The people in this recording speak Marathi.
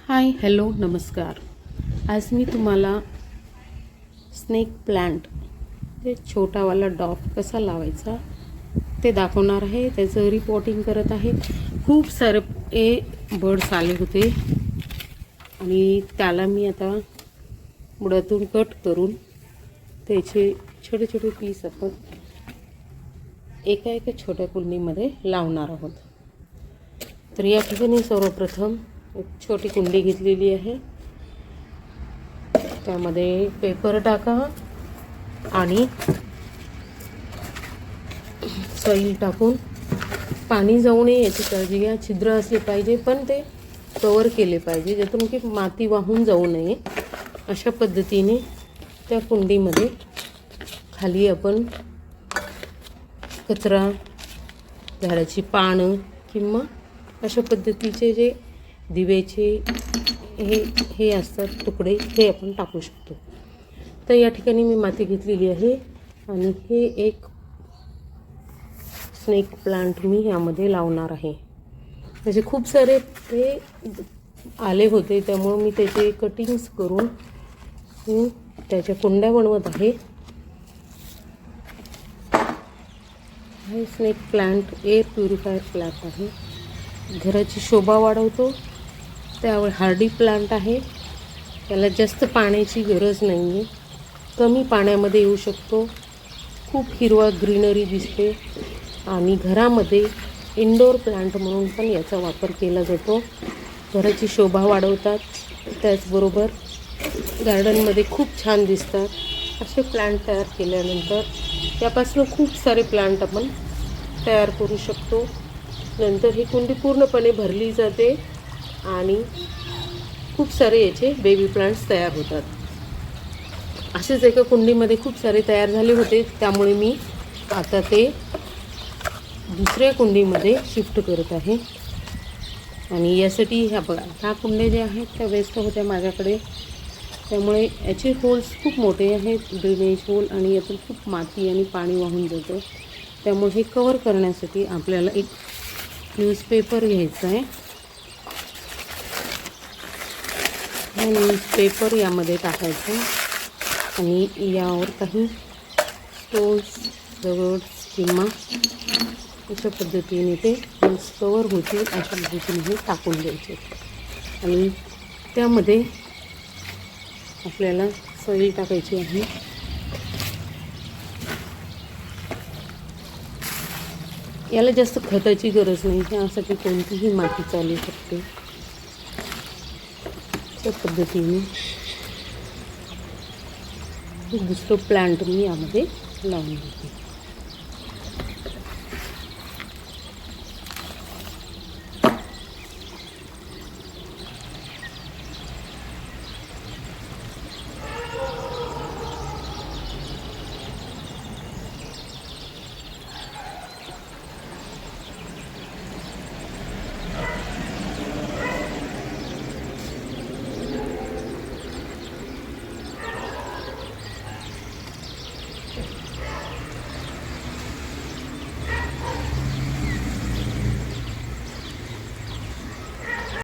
हाय हॅलो नमस्कार. आज मी तुम्हाला स्नेक प्लांट छोटावाला डॉग कसा लावायचा ते दाखवणार आहे. त्याचं रिपोर्टिंग करत आहे. खूप सारे बर्ड्स आले होते आणि त्याला मी आता बुडातून कट करून त्याचे छोटे छोटे पीस आपण एका छोट्या कुंडीमध्ये लावणार आहोत. तर या ठिकाणी सर्वप्रथम एक छोटी कुंडी घेतलेली आहे. त्यामध्ये पेपर टाका आणि सॉईल टाकून पाणी जाऊ नये याची काळजी घ्या. छिद्र असले पाहिजे पण ते कवर केले पाहिजे ज्यातून की माती वाहून जाऊ नये. अशा पद्धतीने त्या कुंडीमध्ये खाली आपण कचरा, झाडाची पानं किंवा अशा पद्धतीचे जे दिवेचे हे असतात तुकडे हे आपण टाकू शकतो. तर या ठिकाणी मी माती घेतलेली आहे आणि हे एक स्नेक प्लांट मी यामध्ये लावणार आहे. म्हणजे खूप सारे ते आले होते त्यामुळे मी त्याचे कटिंग्स करून त्याच्या कुंड्या बनवत आहे. हे snake plant air purifier plant आहे. घराची शोभा वाढवतो. त्यावर हार्डी प्लांट आहे. त्याला जास्त पाण्याची गरज नाही आहे. कमी पाण्यामध्ये येऊ शकतो. खूप हिरवा ग्रीनरी दिसते आणि घरामध्ये इंडोर प्लांट म्हणून पण याचा वापर केला जातो. घराची शोभा वाढवतात. त्याचबरोबर गार्डनमध्ये खूप छान दिसतात. असे प्लांट तयार केल्यानंतर त्यापासून खूप सारे प्लांट आपण तयार करू शकतो. नंतर ही कुंडी पूर्णपणे भरली जाते आणि खूप सारे याचे बेबी प्लांट्स तयार होतात. असेच एका कुंडीमध्ये खूप सारे तयार झाले होते त्यामुळे मी आता ते दुसऱ्या कुंडीमध्ये शिफ्ट करत आहे. आणि यासाठी ह्या बघा ह्या कुंड्या ज्या आहेत त्या वेस्ट होत्या माझ्याकडे. त्यामुळे याचे होल्स खूप मोठे आहेत, ड्रेनेज होल, आणि यातून खूप माती आणि पाणी वाहून जातं. त्यामुळे हे कवर करण्यासाठी आपल्याला एक न्यूजपेपर घ्यायचा आहे. हा न्यूजपेपर यामध्ये टाकायचा आणि यावर काही स्टोन्स, दगड किंवा अशा पद्धतीने ते कवर होतील अशा पद्धतीने हे टाकून द्यायचे. आणि त्यामध्ये आपल्याला सॉईल टाकायची आहे. याला जास्त खताची गरज नाही. यासाठी कोणतीही माती चालू शकते. त्या पद्धतीने दुसरं प्लांट मी यामध्ये लावून देते.